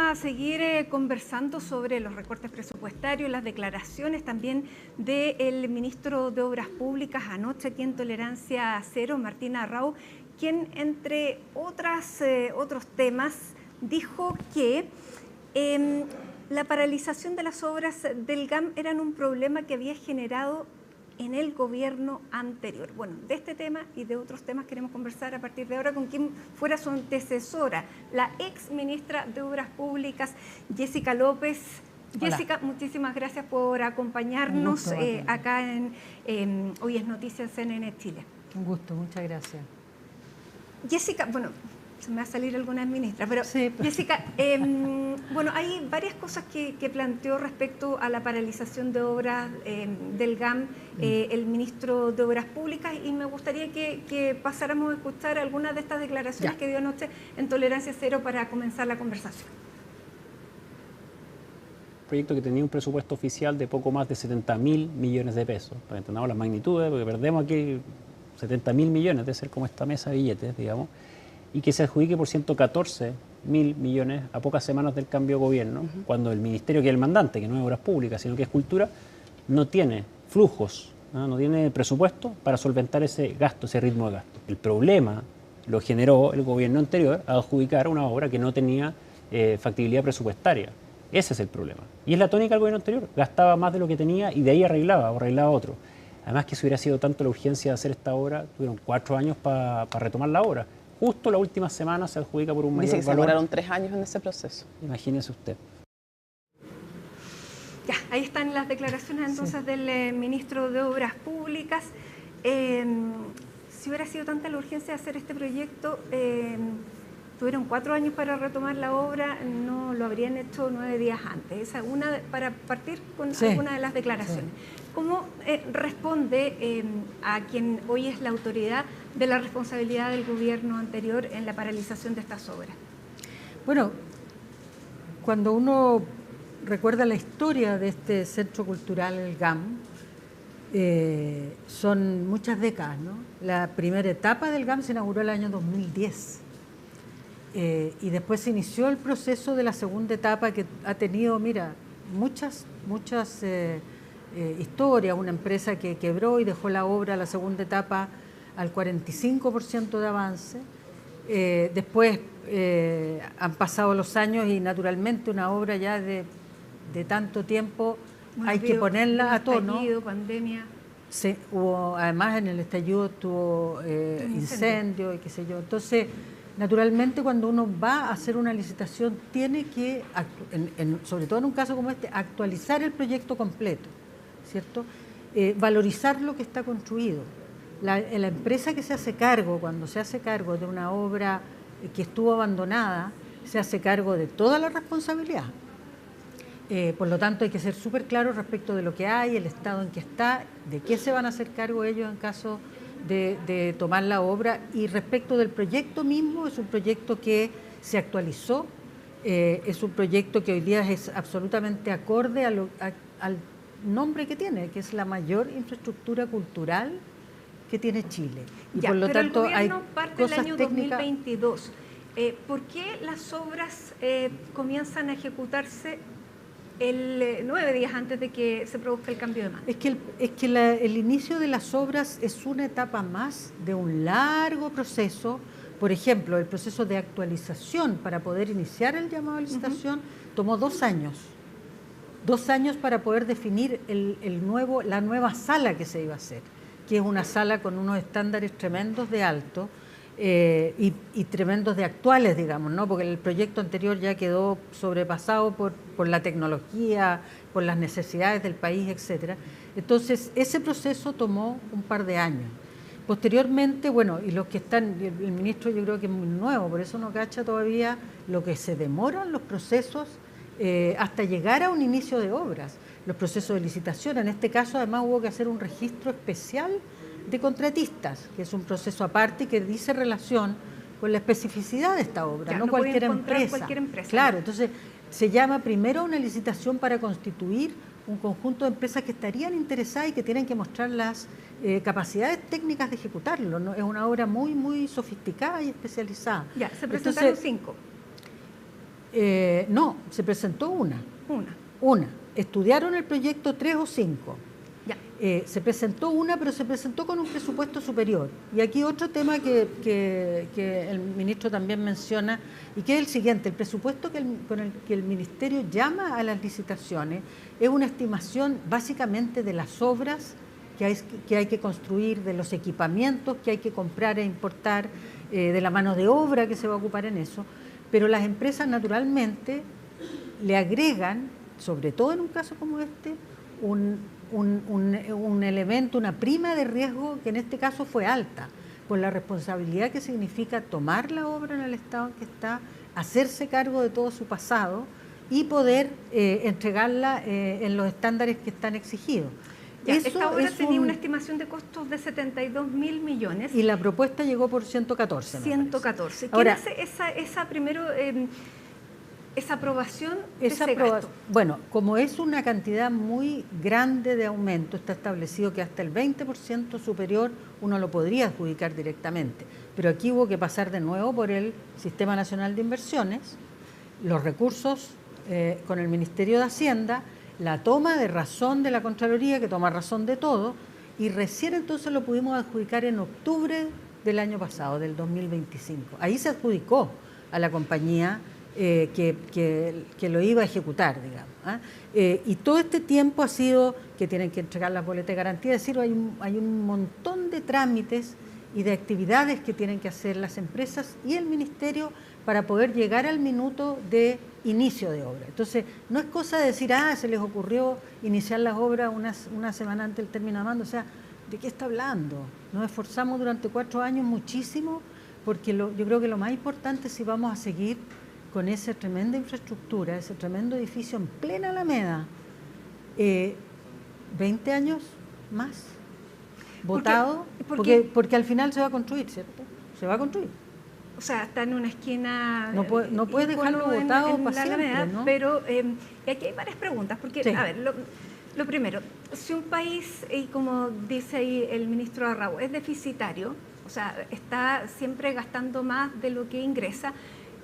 a seguir conversando sobre los recortes presupuestarios, las declaraciones también del ministro de Obras Públicas anoche aquí en Tolerancia Cero, Martín Arrau, quien entre otros temas dijo que la paralización de las obras del GAM eran un problema que había generado en el gobierno anterior. Bueno, de este tema y de otros temas queremos conversar a partir de ahora con quien fuera su antecesora, la ex ministra de Obras Públicas, Jessica López. Hola. Jessica, muchísimas gracias por acompañarnos acá en Hoy es Noticias CNN Chile. Un gusto, muchas gracias. Jessica, bueno, se me va a salir alguna ministra, pero sí. Jessica, bueno, hay varias cosas que planteó respecto a la paralización de obras del GAM el ministro de Obras Públicas, y me gustaría que pasáramos a escuchar algunas de estas declaraciones que dio anoche en Tolerancia Cero para comenzar la conversación. Proyecto que tenía un presupuesto oficial de poco más de 70.000 millones de pesos, para que entendamos las magnitudes, porque perdemos aquí 70.000 millones, de ser como esta mesa de billetes, digamos, y que se adjudique por 114.000 millones a pocas semanas del cambio de gobierno, cuando el ministerio, que es el mandante, que no es Obras Públicas, sino que es Cultura, no tiene flujos, no tiene presupuesto para solventar ese gasto, ese ritmo de gasto. El problema lo generó el gobierno anterior a adjudicar una obra que no tenía factibilidad presupuestaria. Ese es el problema. Y es la tónica del gobierno anterior. Gastaba más de lo que tenía y de ahí arreglaba otro. Además, que si hubiera sido tanto la urgencia de hacer esta obra, tuvieron 4 años para retomar la obra. Justo la última semana se adjudica por un mayor valor. Dice que se demoraron 3 años en ese proceso. Imagínese usted. Ya, ahí están las declaraciones entonces del ministro de Obras Públicas. Si hubiera sido tanta la urgencia de hacer este proyecto, tuvieron 4 años para retomar la obra, no lo habrían hecho 9 días antes. Esa una para partir con alguna de las declaraciones. ¿Cómo responde a quien hoy es la autoridad de la responsabilidad del gobierno anterior en la paralización de estas obras? Bueno, cuando uno recuerda la historia de este centro cultural, el GAM, son muchas décadas, ¿no? La primera etapa del GAM se inauguró el año 2010 y después se inició el proceso de la segunda etapa, que ha tenido, mira, muchas historias. Una empresa que quebró y dejó la obra, la segunda etapa, al 45% de avance. Después han pasado los años y naturalmente una obra ya de tanto tiempo hay que ponerla a tono. Estallido, pandemia. Sí, además en el estallido tuvo incendio y qué sé yo. Entonces, naturalmente, cuando uno va a hacer una licitación, tiene que, sobre todo en un caso como este, actualizar el proyecto completo, ¿cierto? Valorizar lo que está construido. La empresa que se hace cargo, cuando se hace cargo de una obra que estuvo abandonada, se hace cargo de toda la responsabilidad. Por lo tanto, hay que ser súper claros respecto de lo que hay, el estado en que está, de qué se van a hacer cargo ellos en caso de tomar la obra. Y respecto del proyecto mismo, es un proyecto que se actualizó, es un proyecto que hoy día es absolutamente acorde al nombre que tiene, que es la mayor infraestructura cultural que tiene Chile. Y por lo tanto, el gobierno parte del año técnicas. 2022. ¿Por qué las obras comienzan a ejecutarse 9 días antes de que se produzca el cambio de mando? Es que el inicio de las obras es una etapa más de un largo proceso. Por ejemplo, el proceso de actualización para poder iniciar el llamado a licitación tomó 2 años. 2 años para poder definir la nueva sala que se iba a hacer, que es una sala con unos estándares tremendos de alto y tremendos de actuales, digamos, ¿no? Porque el proyecto anterior ya quedó sobrepasado por la tecnología, por las necesidades del país, etcétera. Entonces, ese proceso tomó un par de años. Posteriormente, bueno, y los que están, el ministro yo creo que es muy nuevo, por eso no cacha todavía lo que se demoran los procesos hasta llegar a un inicio de obras, los procesos de licitación. En este caso, además, hubo que hacer un registro especial de contratistas, que es un proceso aparte que dice relación con la especificidad de esta obra, no cualquier empresa. Claro, entonces se llama primero una licitación para constituir un conjunto de empresas que estarían interesadas y que tienen que mostrar las capacidades técnicas de ejecutarlo, ¿no? Es una obra muy, muy sofisticada y especializada. Ya, se presentaron 5. No, se presentó una. Una. Una. Estudiaron el proyecto 3 o 5. Ya. Se presentó una, pero se presentó con un presupuesto superior. Y aquí otro tema que el ministro también menciona, y que es el siguiente: el presupuesto con el que el ministerio llama a las licitaciones es una estimación básicamente de las obras que hay que construir, de los equipamientos que hay que comprar e importar, de la mano de obra que se va a ocupar en eso, pero las empresas naturalmente le agregan, sobre todo en un caso como este, un elemento, una prima de riesgo que en este caso fue alta, por la responsabilidad que significa tomar la obra en el estado en que está, hacerse cargo de todo su pasado y poder entregarla en los estándares que están exigidos. Ya, esta obra tenía una estimación de costos de 72.000 millones. Y la propuesta llegó por 114. 114. ¿Quién Ahora, hace esa aprobación de ese gasto? Bueno, como es una cantidad muy grande de aumento, está establecido que hasta el 20% superior uno lo podría adjudicar directamente. Pero aquí hubo que pasar de nuevo por el Sistema Nacional de Inversiones, los recursos con el Ministerio de Hacienda, la toma de razón de la Contraloría, que toma razón de todo, y recién entonces lo pudimos adjudicar en octubre del año pasado, del 2025. Ahí se adjudicó a la compañía que lo iba a ejecutar, digamos. Y todo este tiempo ha sido que tienen que entregar las boletas de garantía, es decir, hay un montón de trámites y de actividades que tienen que hacer las empresas y el ministerio para poder llegar al minuto de inicio de obra. Entonces, no es cosa de decir, se les ocurrió iniciar las obras una semana antes del término de mando. O sea, ¿de qué está hablando? Nos esforzamos durante 4 años muchísimo, porque yo creo que lo más importante, si vamos a seguir con esa tremenda infraestructura, ese tremendo edificio en plena Alameda, 20 años más votado, porque al final se va a construir, ¿cierto? Se va a construir. O sea, está en una esquina. No puedes dejarlo botado para siempre, ¿no? Pero aquí hay varias preguntas, porque, sí. A ver, lo primero, si un país, y como dice ahí el ministro Arrau, es deficitario, o sea, está siempre gastando más de lo que ingresa,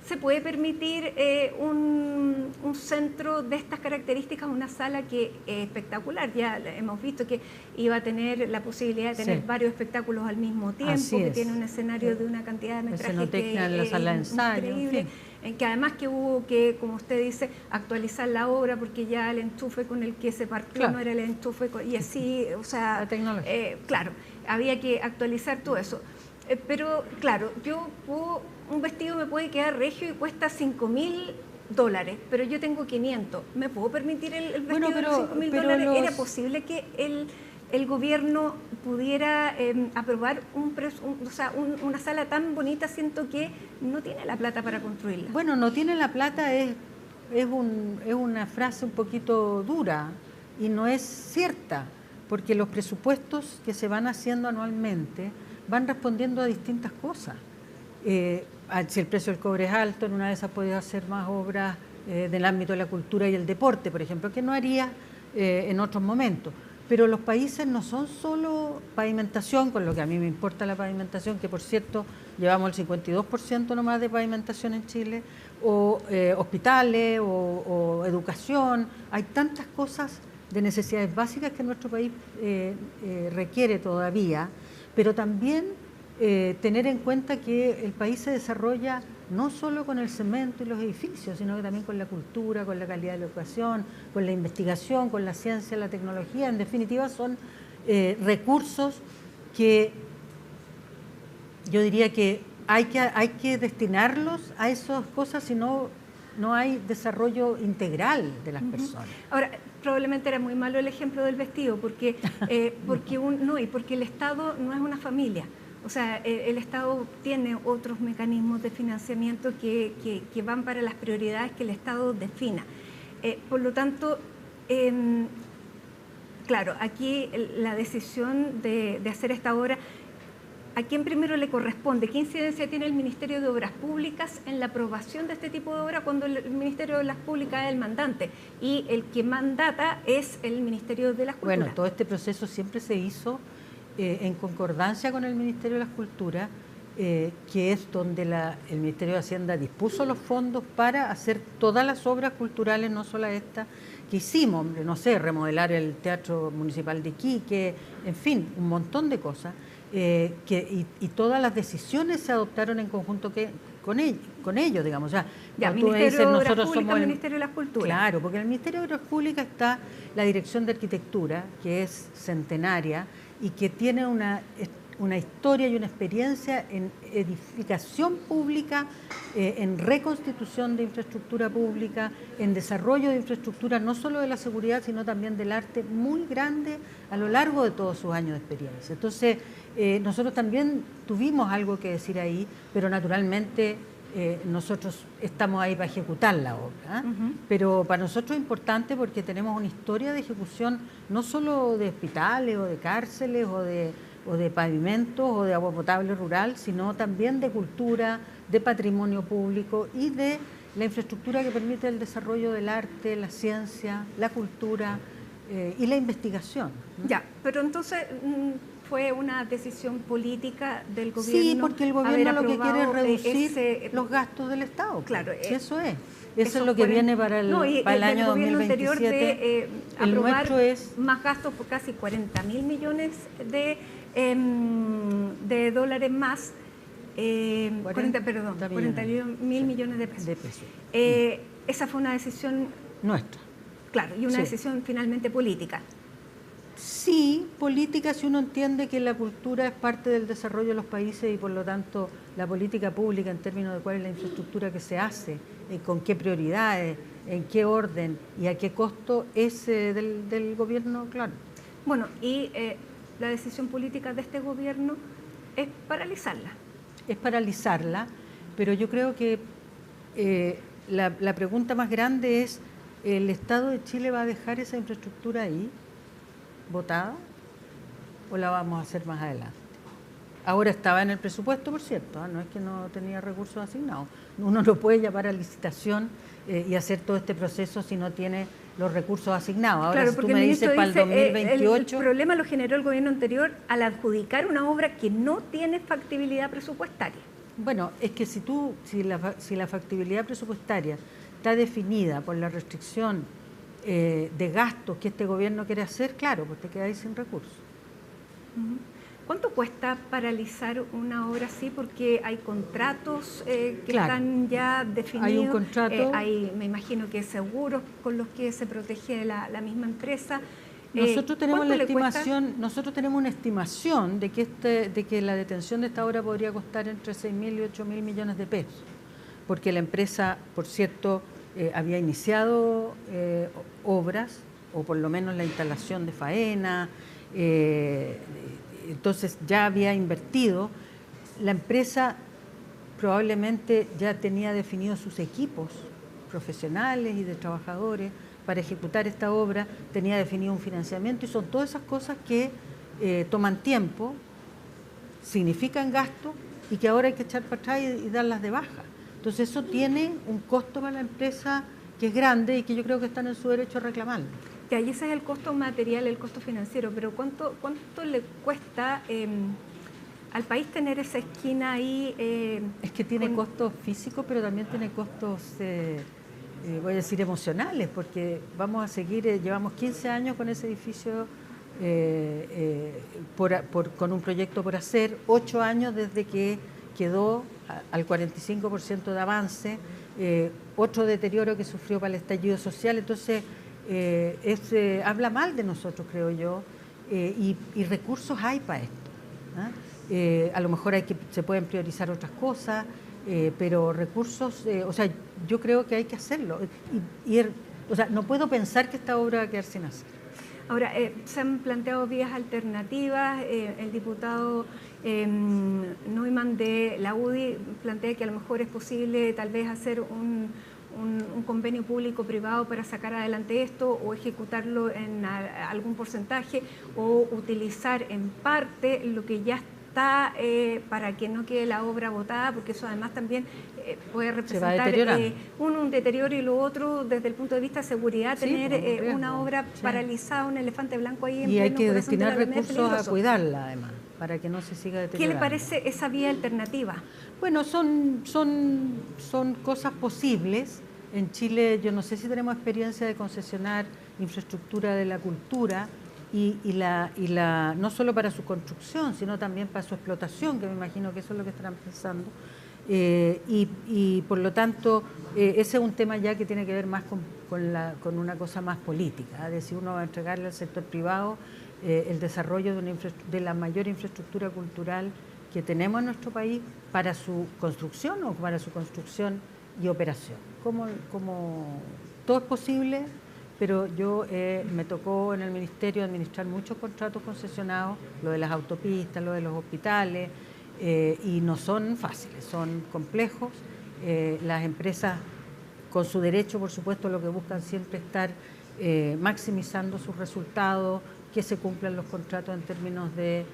¿se puede permitir un centro de estas características, una sala que es espectacular? Ya hemos visto que iba a tener la posibilidad de tener varios espectáculos al mismo tiempo, que tiene un escenario de una cantidad de metraje que en la sala de ensayo, increíble, en que además que hubo que, como usted dice, actualizar la obra porque ya el enchufe con el que se partió no era el enchufe, y así, o sea, la tecnología. Claro, había que actualizar todo eso. Pero claro, un vestido me puede quedar regio y cuesta $5.000, pero yo tengo 500. ¿Me puedo permitir el vestido de los $5.000? ¿Era posible que el gobierno pudiera aprobar una sala tan bonita? Siento que no tiene la plata para construirla. Bueno, no tiene la plata es una frase un poquito dura y no es cierta, porque los presupuestos que se van haciendo anualmente van respondiendo a distintas cosas. Si el precio del cobre es alto, en una de esas puedes hacer más obras del ámbito de la cultura y el deporte, por ejemplo, que no haría en otros momentos. Pero los países no son solo pavimentación, con lo que a mí me importa la pavimentación, que por cierto llevamos el 52% nomás de pavimentación en Chile, o hospitales, o educación. Hay tantas cosas de necesidades básicas que nuestro país requiere todavía, pero también tener en cuenta que el país se desarrolla no solo con el cemento y los edificios, sino que también con la cultura, con la calidad de la educación, con la investigación, con la ciencia, la tecnología. En definitiva, son recursos que yo diría que hay que destinarlos a esas cosas, si no hay desarrollo integral de las personas. Ahora, probablemente era muy malo el ejemplo del vestido, porque el Estado no es una familia. O sea, el Estado tiene otros mecanismos de financiamiento que van para las prioridades que el Estado defina. Por lo tanto, claro, aquí la decisión de hacer esta obra, ¿a quién primero le corresponde? ¿Qué incidencia tiene el Ministerio de Obras Públicas en la aprobación de este tipo de obra cuando el Ministerio de Obras Públicas es el mandante y el que mandata es el Ministerio de las Culturas? Bueno, todo este proceso siempre se hizo en concordancia con el Ministerio de las Culturas que es donde el Ministerio de Hacienda dispuso los fondos para hacer todas las obras culturales, no solo estas que hicimos, no sé, remodelar el Teatro Municipal de Iquique, en fin, un montón de cosas, y todas las decisiones se adoptaron en conjunto con ellos, digamos. O sea, ya, cuando tú me Ministerio dices, de Obras nosotros Públicas, somos el Ministerio de las Culturas. Claro, porque en el Ministerio de Obras Públicas está la Dirección de Arquitectura, que es centenaria y que tiene una historia y una experiencia en edificación pública, en reconstitución de infraestructura pública, en desarrollo de infraestructura, no solo de la seguridad, sino también del arte, muy grande a lo largo de todos sus años de experiencia. Entonces, nosotros también tuvimos algo que decir ahí, pero naturalmente nosotros estamos ahí para ejecutar la obra, pero para nosotros es importante porque tenemos una historia de ejecución no solo de hospitales o de cárceles o de pavimentos o de agua potable rural, sino también de cultura, de patrimonio público y de la infraestructura que permite el desarrollo del arte, la ciencia, la cultura y la investigación, ¿no? Ya, pero entonces fue una decisión política del gobierno. Sí, porque el gobierno lo que quiere es aprobado reducir los gastos del Estado. Claro, sí, eso es. Eso es lo que viene para el año 2027. Anterior de el aprobar nuestro es más gastos por casi 40.000 millones de dólares más. 40.000 millones de pesos. Esa fue una decisión nuestra. Claro, y una Sí. decisión finalmente política. Sí, política si uno entiende que la cultura es parte del desarrollo de los países y por lo tanto la política pública en términos de cuál es la infraestructura que se hace, con qué prioridades, en qué orden y a qué costo es del gobierno, claro. Bueno, y la decisión política de este gobierno es paralizarla. Es paralizarla, pero yo creo que la pregunta más grande es, ¿el Estado de Chile va a dejar esa infraestructura ahí, votada, o la vamos a hacer más adelante? Ahora estaba en el presupuesto, por cierto, no es que no tenía recursos asignados. Uno no puede llamar a licitación y hacer todo este proceso si no tiene los recursos asignados. Ahora, Claro, si tú porque me el dices ministro para el dice, 2028... el problema lo generó el gobierno anterior al adjudicar una obra que no tiene factibilidad presupuestaria. Bueno, es que si la factibilidad presupuestaria está definida por la restricción de gastos que este gobierno quiere hacer, claro, pues te quedáis sin recursos. ¿Cuánto cuesta paralizar una obra así? Porque hay contratos que Claro. están ya definidos. Hay un contrato. Hay, me imagino que seguros con los que se protege la misma empresa. Nosotros tenemos ¿cuánto la le cuesta? estimación, nosotros tenemos una estimación de que la detención de esta obra podría costar entre 6.000 y 8.000 millones de pesos, porque la empresa, por cierto, había iniciado obras, o por lo menos la instalación de faena, entonces ya había invertido. La empresa probablemente ya tenía definidos sus equipos profesionales y de trabajadores para ejecutar esta obra, tenía definido un financiamiento y son todas esas cosas que toman tiempo, significan gasto y que ahora hay que echar para atrás y darlas de baja. Entonces eso tiene un costo para la empresa que es grande y que yo creo que están en su derecho a reclamarlo. Y ahí ese es el costo material, el costo financiero, pero ¿cuánto le cuesta al país tener esa esquina ahí? Es que tiene costos físicos, pero también tiene costos, voy a decir, emocionales, porque vamos a seguir, llevamos 15 años con ese edificio con un proyecto por hacer, 8 años desde que quedó al 45% de avance, otro deterioro que sufrió para el estallido social, entonces habla mal de nosotros, creo yo, y recursos hay para esto, ¿eh? A lo mejor se pueden priorizar otras cosas, pero recursos, o sea, yo creo que hay que hacerlo. O sea, no puedo pensar que esta obra va a quedar sin hacer. Ahora, se han planteado vías alternativas. El diputado Neumann de la UDI plantea que a lo mejor es posible tal vez hacer un convenio público-privado para sacar adelante esto o ejecutarlo en algún porcentaje o utilizar en parte lo que ya está para que no quede la obra botada, porque eso además también puede representar un deterioro y lo otro desde el punto de vista de seguridad, sí, tener una obra paralizada, un elefante blanco ahí en y hay pleno que corazón de la destinar Alameda es recursos a peligroso. cuidarla además. para que no se siga ¿Qué deteriorando. le parece esa vía alternativa? Bueno, son cosas posibles. En Chile yo no sé si tenemos experiencia de concesionar infraestructura de la cultura no solo para su construcción, sino también para su explotación, que me imagino que eso es lo que estarán pensando. Y por lo tanto, ese es un tema ya que tiene que ver más con una cosa más política, es decir, uno va a entregarle al sector privado el desarrollo de la mayor infraestructura cultural que tenemos en nuestro país para su construcción o para su construcción y operación. Como todo es posible, pero yo me tocó en el Ministerio administrar muchos contratos concesionados, lo de las autopistas, lo de los hospitales, y no son fáciles, son complejos. Las empresas, con su derecho, por supuesto, lo que buscan siempre es estar maximizando sus resultados, que se cumplan los contratos en términos de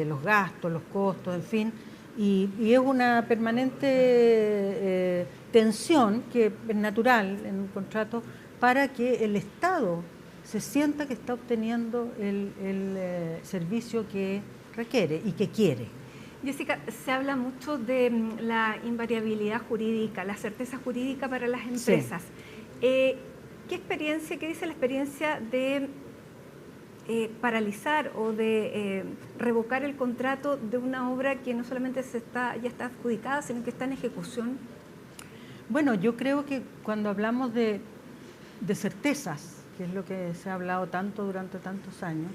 los gastos, los costos, en fin. Y es una permanente tensión que es natural en un contrato para que el Estado se sienta que está obteniendo el servicio que requiere y que quiere. Jessica, se habla mucho de la invariabilidad jurídica, la certeza jurídica para las empresas. Sí. ¿Qué dice la experiencia de paralizar o de revocar el contrato de una obra que no solamente ya está adjudicada, sino que está en ejecución? Bueno, yo creo que cuando hablamos de certezas, que es lo que se ha hablado tanto durante tantos años,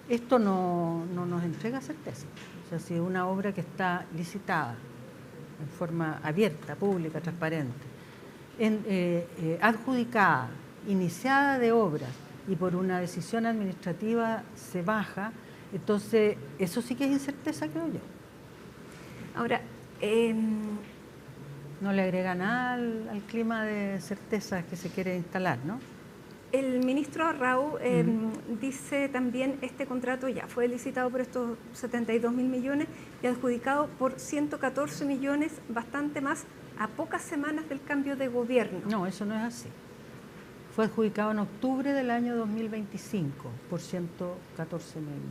esto no nos entrega certeza. O sea, si una obra que está licitada en forma abierta, pública, transparente, adjudicada, iniciada de obras y por una decisión administrativa se baja, entonces eso sí que es incerteza, creo yo. Ahora, no le agrega nada al clima de certeza que se quiere instalar, ¿no? El ministro Rau dice también este contrato ya fue licitado por estos 72.000 millones y adjudicado por 114 millones, bastante más, a pocas semanas del cambio de gobierno. No, eso no es así. Fue adjudicado en octubre del año 2025 por 114 millones.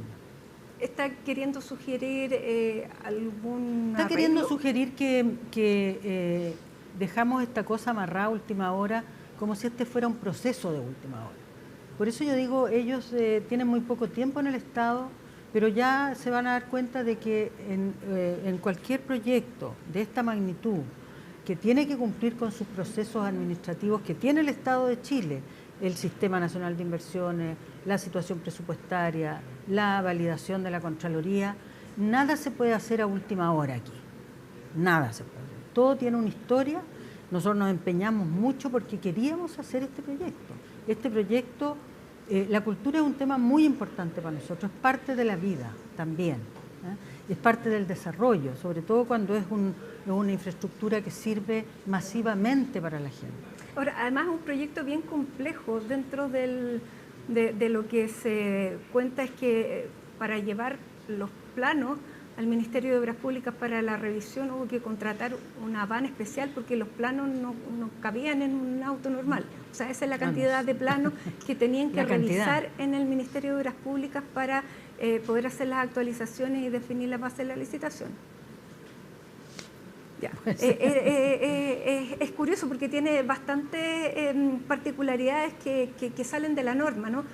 ¿Está queriendo sugerir algún Está queriendo sugerir que dejamos esta cosa amarrada a última hora, como si este fuera un proceso de última hora. Por eso yo digo, ellos tienen muy poco tiempo en el Estado, pero ya se van a dar cuenta de que en cualquier proyecto de esta magnitud, que tiene que cumplir con sus procesos administrativos que tiene el Estado de Chile, el Sistema Nacional de Inversiones, la situación presupuestaria, la validación de la Contraloría, nada se puede hacer a última hora aquí. Nada se puede hacer. Todo tiene una historia. Nosotros nos empeñamos mucho porque queríamos hacer este proyecto. Este proyecto, la cultura es un tema muy importante para nosotros, es parte de la vida también, es parte del desarrollo, sobre todo cuando es una infraestructura que sirve masivamente para la gente. Ahora, además es un proyecto bien complejo. Dentro de lo que se cuenta es que para llevar los planos al Ministerio de Obras Públicas para la revisión hubo que contratar una van especial porque los planos no cabían en un auto normal. O sea, esa es la cantidad de planos que tenían que revisar en el Ministerio de Obras Públicas para poder hacer las actualizaciones y definir la base de la licitación. Ya. Es curioso porque tiene bastantes particularidades que salen de la norma, ¿no?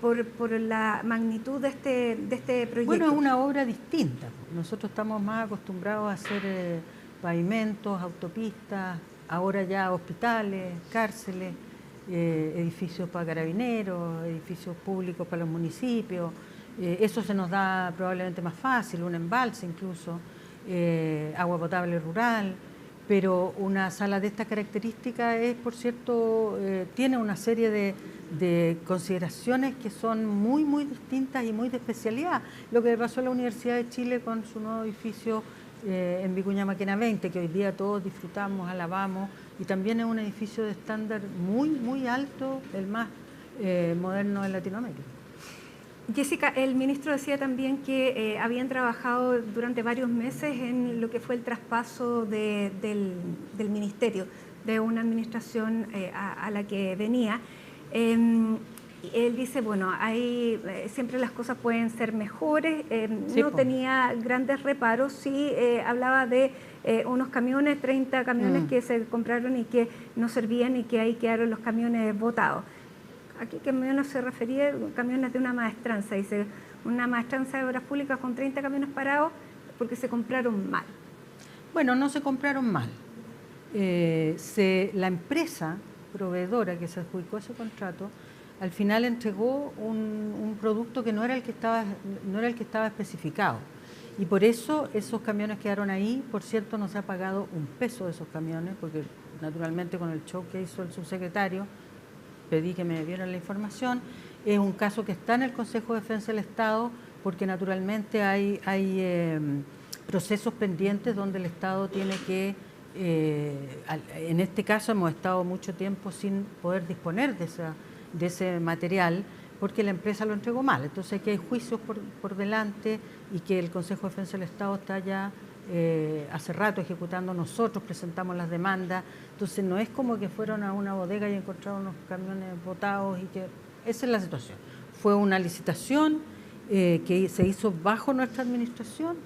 Por la magnitud de este proyecto. Bueno, es una obra distinta. Nosotros estamos más acostumbrados a hacer pavimentos, autopistas, ahora ya hospitales, cárceles, edificios para carabineros, edificios públicos para los municipios. Eso se nos da probablemente más fácil, un embalse incluso. Agua potable rural, pero una sala de estas características es, por cierto, tiene una serie de consideraciones que son muy, muy distintas y muy de especialidad. Lo que pasó a la Universidad de Chile con su nuevo edificio en Vicuña Maquena 20, que hoy día todos disfrutamos, alabamos, y también es un edificio de estándar muy, muy alto, el más moderno de Latinoamérica. Jessica, el ministro decía también que habían trabajado durante varios meses en lo que fue el traspaso del ministerio, de una administración a la que venía. Él dice, bueno, siempre las cosas pueden ser mejores, Sí, no po. tenía grandes reparos, sí hablaba de unos camiones, 30 camiones que se compraron y que no servían y que ahí quedaron los camiones botados. Aquí camiones se refería a camiones de una maestranza, dice, una maestranza de obras públicas con 30 camiones parados porque se compraron mal. Bueno, no se compraron mal. La empresa proveedora que se adjudicó ese contrato al final entregó un producto que no era el que estaba especificado. Y por eso esos camiones quedaron ahí. Por cierto, no se ha pagado un peso de esos camiones, porque naturalmente con el show que hizo el subsecretario, pedí que me dieran la información. Es un caso que está en el Consejo de Defensa del Estado, porque naturalmente hay procesos pendientes donde el Estado tiene que, en este caso hemos estado mucho tiempo sin poder disponer de ese material, porque la empresa lo entregó mal. Entonces aquí hay juicios por delante y que el Consejo de Defensa del Estado está ya hace rato ejecutando. Nosotros presentamos las demandas, entonces no es como que fueron a una bodega y encontraron unos camiones botados y que... Esa es la situación. Fue una licitación que se hizo bajo nuestra administración,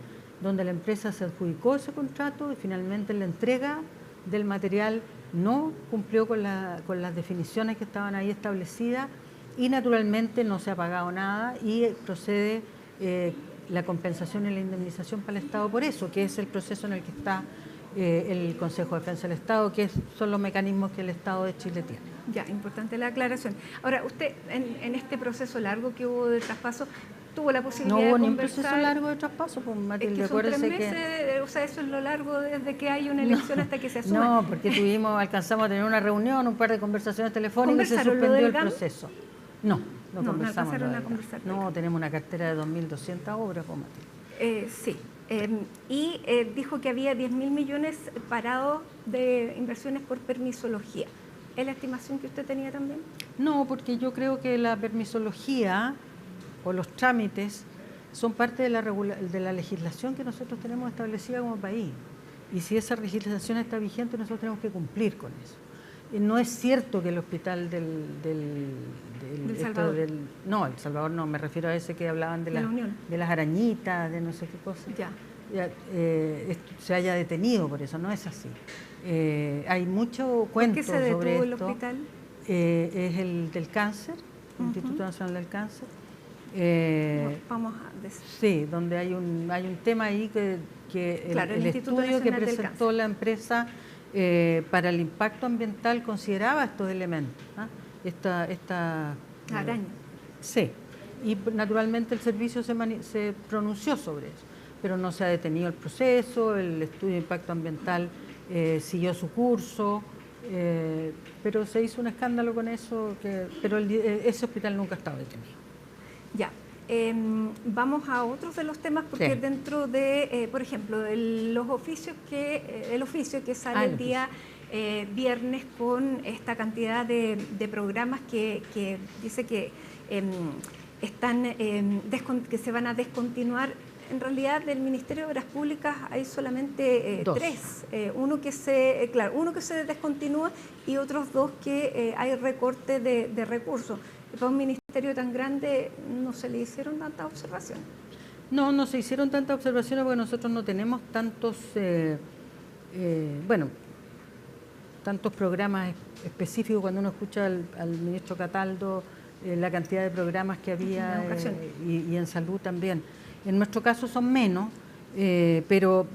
donde la empresa se adjudicó ese contrato y finalmente la entrega del material no cumplió con las definiciones que estaban ahí establecidas y naturalmente no se ha pagado nada y procede la compensación y la indemnización para el Estado por eso, que es el proceso en el que está el Consejo de Defensa del Estado, que son los mecanismos que el Estado de Chile tiene. Ya, importante la aclaración. Ahora, usted en este proceso largo que hubo de traspaso, tuvo la posibilidad No de hubo ni un conversar... proceso largo de traspaso, pues Matilde, Es que son 3 acuérdese meses, o sea, eso es lo largo desde que hay una elección hasta que se asume. No, porque alcanzamos a tener una reunión, un par de conversaciones telefónicas y se ¿Conversaron lo suspendió del el GAM? proceso. No conversamos. alcanzaron lo a del conversar GAM. del No, GAM. tenemos una cartera de 2.200 obras, pues Matilde. Sí. Y dijo que había 10.000 millones parados de inversiones por permisología. ¿Es la estimación que usted tenía también? No, porque yo creo que la permisología o los trámites son parte de la legislación que nosotros tenemos establecida como país. Y si esa legislación está vigente, nosotros tenemos que cumplir con eso. No es cierto que el hospital Del Salvador. No, El Salvador no, me refiero a ese que hablaban de La Unión. de las arañitas, de no sé qué cosa. Ya. Se haya detenido por eso, no es así. Hay mucho cuento ¿Por qué se detuvo sobre el esto. hospital? Es el del cáncer, Instituto Nacional del Cáncer. Vamos a decir. Sí, donde hay un tema ahí que Claro, el el Instituto estudio que Nacional del presentó la empresa para el impacto ambiental consideraba estos elementos. ¿Ah? La araña. Sí, y naturalmente el servicio se pronunció sobre eso, pero no se ha detenido el proceso, el estudio de impacto ambiental siguió su curso, pero se hizo un escándalo con eso, pero ese hospital nunca ha estado detenido. Ya. Vamos a otros de los temas porque Sí. dentro de, por ejemplo, el oficio que sale el día viernes con esta cantidad de programas que dice que que se van a descontinuar. En realidad del Ministerio de Obras Públicas hay solamente 3, uno que se descontinúa y otros 2 que hay recorte de recursos. Para un ministerio tan grande no se le hicieron tantas observaciones. No se hicieron tantas observaciones porque nosotros no tenemos tantos programas específicos. Cuando uno escucha al ministro Cataldo la cantidad de programas que había y en salud también. En nuestro caso son menos, pero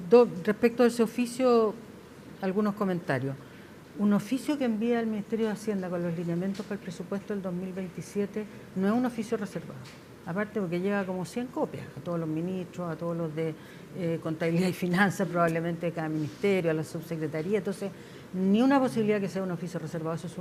respecto a ese oficio, algunos comentarios. Un oficio que envía el Ministerio de Hacienda con los lineamientos para el presupuesto del 2027 no es un oficio reservado. Aparte porque lleva como 100 copias a todos los ministros, a todos los de contabilidad y finanzas, probablemente de cada ministerio, a la subsecretaría. Entonces, ni una posibilidad que sea un oficio reservado. Eso es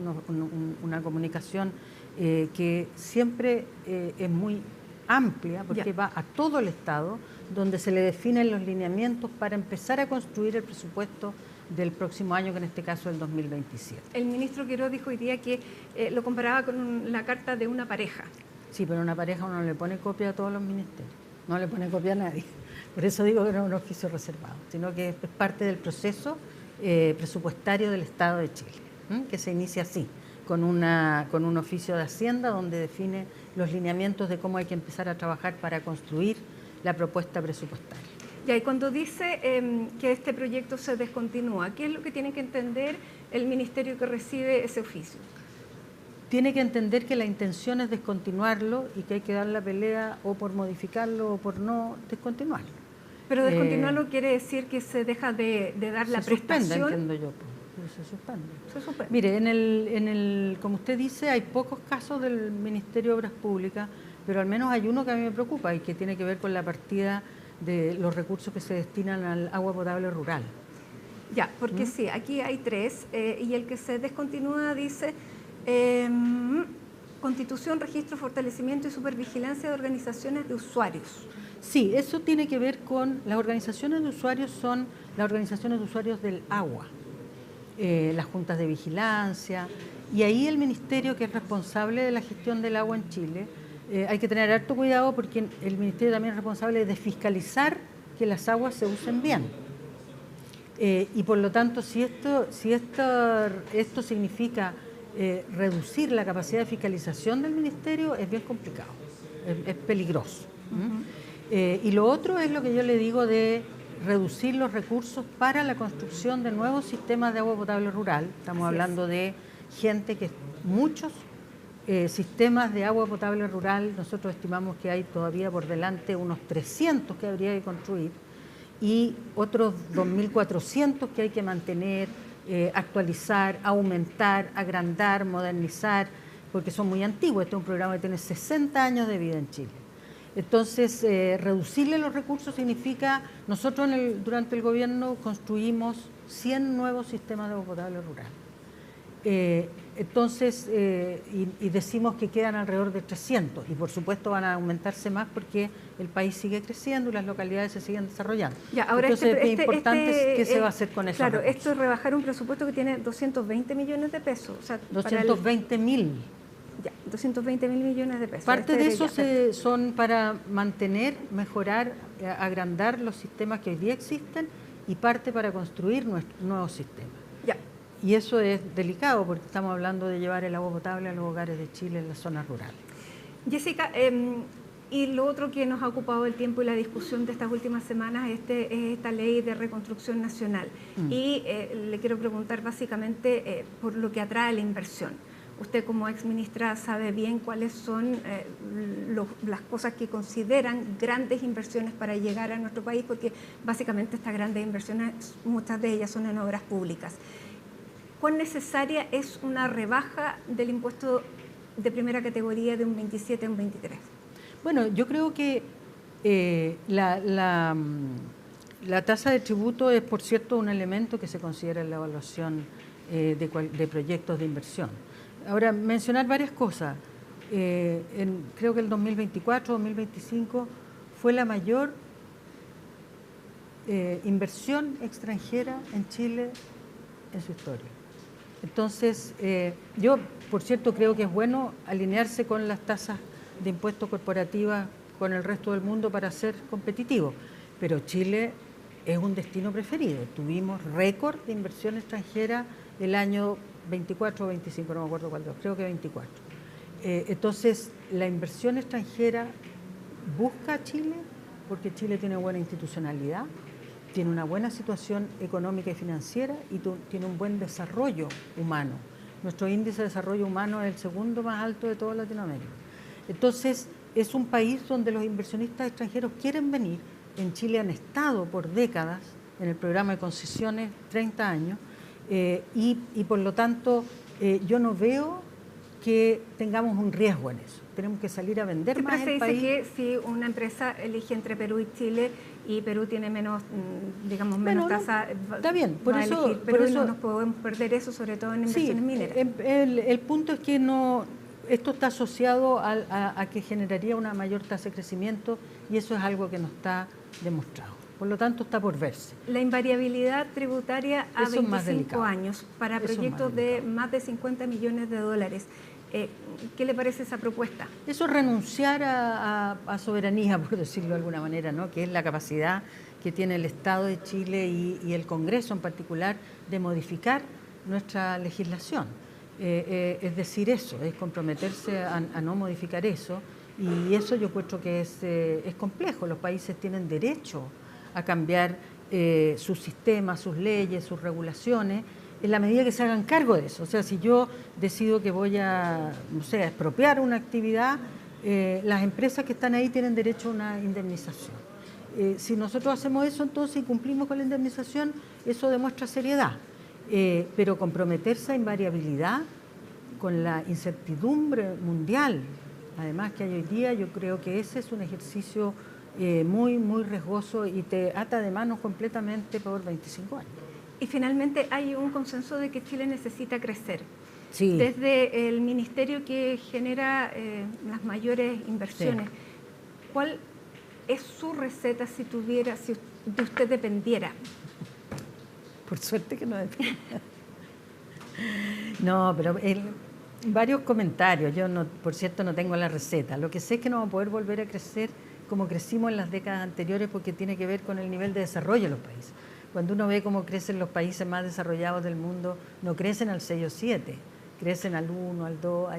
una comunicación que siempre es muy amplia, porque va a todo el Estado, donde se le definen los lineamientos para empezar a construir el presupuesto del próximo año, que en este caso es el 2027. El ministro Quirós dijo hoy día que lo comparaba con la carta de una pareja. Sí, pero una pareja uno no le pone copia a todos los ministerios, no le pone copia a nadie. Por eso digo que no es un oficio reservado, sino que es parte del proceso presupuestario del Estado de Chile, que se inicia así, con un oficio de Hacienda donde define los lineamientos de cómo hay que empezar a trabajar para construir la propuesta presupuestaria. Ya, y cuando dice que este proyecto se descontinúa, ¿qué es lo que tiene que entender el ministerio que recibe ese oficio? Tiene que entender que la intención es descontinuarlo y que hay que dar la pelea o por modificarlo o por no descontinuarlo. Pero descontinuarlo quiere decir que se deja de dar la prestación. Se suspende, entiendo yo. Se suspende. Se suspende. Mire, como usted dice, hay pocos casos del Ministerio de Obras Públicas, pero al menos hay uno que a mí me preocupa y que tiene que ver con la partida de los recursos que se destinan al agua potable rural. Ya, porque sí, aquí hay 3 y el que se descontinúa dice constitución, registro, fortalecimiento y supervigilancia de organizaciones de usuarios. Sí, eso tiene que ver con las organizaciones de usuarios, son las organizaciones de usuarios del agua, las juntas de vigilancia, y ahí el ministerio que es responsable de la gestión del agua en Chile, hay que tener harto cuidado porque el ministerio también es responsable de fiscalizar que las aguas se usen bien. Y por lo tanto, si esto significa reducir la capacidad de fiscalización del ministerio, es bien complicado, es peligroso. Y lo otro es lo que yo le digo de reducir los recursos para la construcción de nuevos sistemas de agua potable rural. Estamos hablando de gente que muchos sistemas de agua potable rural, nosotros estimamos que hay todavía por delante unos 300 que habría que construir y otros 2.400 que hay que mantener, actualizar, aumentar, agrandar, modernizar, porque son muy antiguos. Este es un programa que tiene 60 años de vida en Chile. Entonces, reducirle los recursos significa, nosotros durante el gobierno construimos 100 nuevos sistemas de agua potable rural. Entonces, y decimos que quedan alrededor de 300 y por supuesto van a aumentarse más porque el país sigue creciendo y las localidades se siguen desarrollando. Ya, ahora entonces, es importante qué se va a hacer con eso. Claro, esto es rebajar un presupuesto que tiene 220 millones de pesos. O sea, 220.000. Ya, 220.000 millones de pesos. Parte de eso son para mantener, mejorar, agrandar los sistemas que hoy día existen y parte para construir nuevos sistemas. Ya. Y eso es delicado porque estamos hablando de llevar el agua potable a los hogares de Chile en las zonas rurales. Jessica, y lo otro que nos ha ocupado el tiempo y la discusión de estas últimas semanas es esta ley de reconstrucción nacional. Y le quiero preguntar básicamente por lo que atrae la inversión. Usted como exministra sabe bien cuáles son las cosas que consideran grandes inversiones para llegar a nuestro país, porque básicamente estas grandes inversiones, muchas de ellas son en obras públicas. ¿Cuán necesaria es una rebaja del impuesto de primera categoría de un 27 a un 23? Bueno, yo creo que la tasa de tributo es, por cierto, un elemento que se considera en la evaluación de proyectos de inversión. Ahora, mencionar varias cosas. Creo que el 2024-2025 fue la mayor inversión extranjera en Chile en su historia. Entonces, yo, por cierto, creo que es bueno alinearse con las tasas de impuestos corporativas con el resto del mundo para ser competitivo, pero Chile es un destino preferido. Tuvimos récord de inversión extranjera el año 24 o 25, no me acuerdo cuál, creo que 24. Entonces, la inversión extranjera busca a Chile porque Chile tiene buena institucionalidad, tiene una buena situación económica y financiera y tiene un buen desarrollo humano. Nuestro índice de desarrollo humano es el segundo más alto de toda Latinoamérica. Entonces, es un país donde los inversionistas extranjeros quieren venir. En Chile han estado por décadas en el programa de concesiones, 30 años, y por lo tanto yo no veo que tengamos un riesgo en eso. Tenemos que salir a vender más el país. Se dice que si una empresa elige entre Perú y Chile y Perú tiene menos, digamos, menos tasa, está bien, por eso no nos podemos perder eso, sobre todo en inversiones mineras. El punto es que esto está asociado a que generaría una mayor tasa de crecimiento y eso es algo que no está demostrado. Por lo tanto, está por verse. La invariabilidad tributaria a 25 años para proyectos de más de 50 millones de dólares. ¿Qué le parece esa propuesta? Eso es renunciar a soberanía, por decirlo de alguna manera, ¿no? Que es la capacidad que tiene el Estado de Chile y el Congreso en particular de modificar nuestra legislación. es decir eso, es comprometerse a no modificar eso, y eso yo encuentro que es complejo. Los países tienen derecho a cambiar sus sistemas, sus leyes, sus regulaciones, en la medida que se hagan cargo de eso. O sea, si yo decido que voy a, no sé, a expropiar una actividad, las empresas que están ahí tienen derecho a una indemnización. Si nosotros hacemos eso entonces y cumplimos con la indemnización, eso demuestra seriedad. Pero comprometerse a invariabilidad con la incertidumbre mundial, además que hay hoy día, yo creo que ese es un ejercicio muy, muy riesgoso y te ata de manos completamente por 25 años. Y finalmente hay un consenso de que Chile necesita crecer. Sí. Desde el ministerio que genera las mayores inversiones, sí. ¿Cuál es su receta si de usted dependiera? Por suerte que no depende. No, pero varios comentarios. Yo, no, por cierto, no tengo la receta. Lo que sé es que no vamos a poder volver a crecer como crecimos en las décadas anteriores porque tiene que ver con el nivel de desarrollo de los países. Cuando uno ve cómo crecen los países más desarrollados del mundo, no crecen al 6 o 7, crecen al 1, al 2.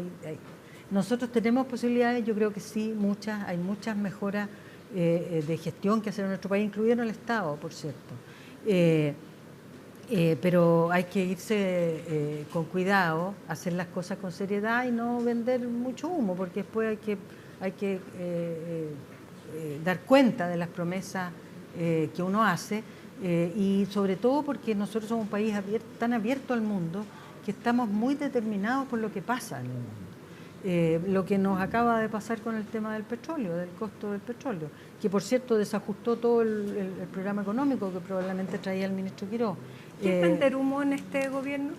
Nosotros tenemos posibilidades, yo creo que sí, muchas. Hay muchas mejoras de gestión que hacer en nuestro país, incluido en el Estado, por cierto. Pero hay que irse con cuidado, hacer las cosas con seriedad y no vender mucho humo, porque después hay que dar cuenta de las promesas que uno hace. Y sobre todo porque nosotros somos un país tan abierto al mundo que estamos muy determinados por lo que pasa en el mundo. Lo que nos acaba de pasar con el tema del petróleo, del costo del petróleo, que por cierto desajustó todo el programa económico que probablemente traía el ministro Quirós. ¿Qué es vender humo en este gobierno?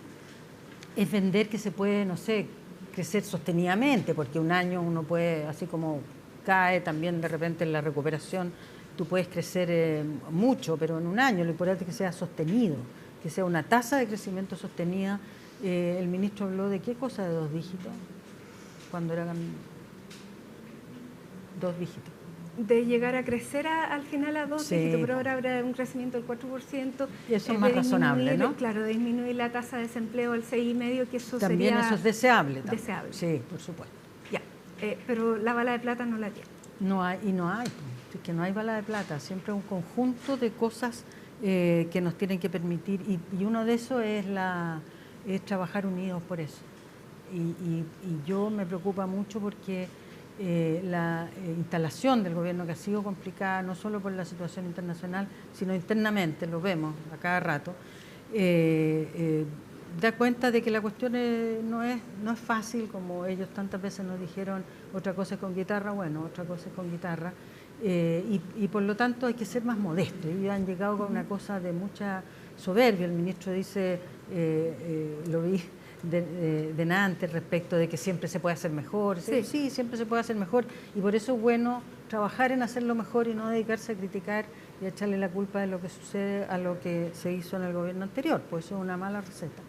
Es vender que se puede, no sé, crecer sostenidamente, porque un año uno puede, así como cae también de repente en la recuperación, tú puedes crecer mucho, pero en un año lo importante es que sea sostenido, que sea una tasa de crecimiento sostenida. El ministro habló de qué cosa, de 2 dígitos, cuando eran 2 dígitos. De llegar a crecer al final a 2 sí, dígitos, pero ahora habrá un crecimiento del 4%. Y eso es más razonable, ¿no? Claro, de disminuir la tasa de desempleo al 6,5%, que eso también sería... eso es deseable. Deseable. Sí, por supuesto. Ya, pero la bala de plata no la tiene. No hay, es que no hay bala de plata, siempre un conjunto de cosas que nos tienen que permitir, y uno de esos es trabajar unidos por eso. Y yo me preocupa mucho porque la instalación del gobierno, que ha sido complicada no solo por la situación internacional, sino internamente, lo vemos a cada rato, da cuenta de que la cuestión no es fácil, como ellos tantas veces nos dijeron, otra cosa es con guitarra, bueno, otra cosa es con guitarra, y por lo tanto hay que ser más modestos. Ellos han llegado con una cosa de mucha soberbia. El ministro dice, lo vi de antes, respecto de que siempre se puede hacer mejor. Sí, siempre se puede hacer mejor, y por eso es bueno trabajar en hacerlo mejor y no dedicarse a criticar y a echarle la culpa de lo que sucede a lo que se hizo en el gobierno anterior, pues eso es una mala receta.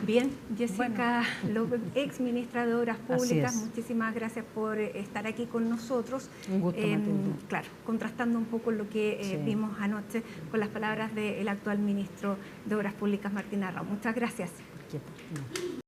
Bien, Jessica López, ex ministra de Obras Públicas, muchísimas gracias por estar aquí con nosotros. Un gusto, claro, contrastando un poco lo que vimos anoche con las palabras del actual ministro de Obras Públicas, Martín Arrau. Muchas gracias.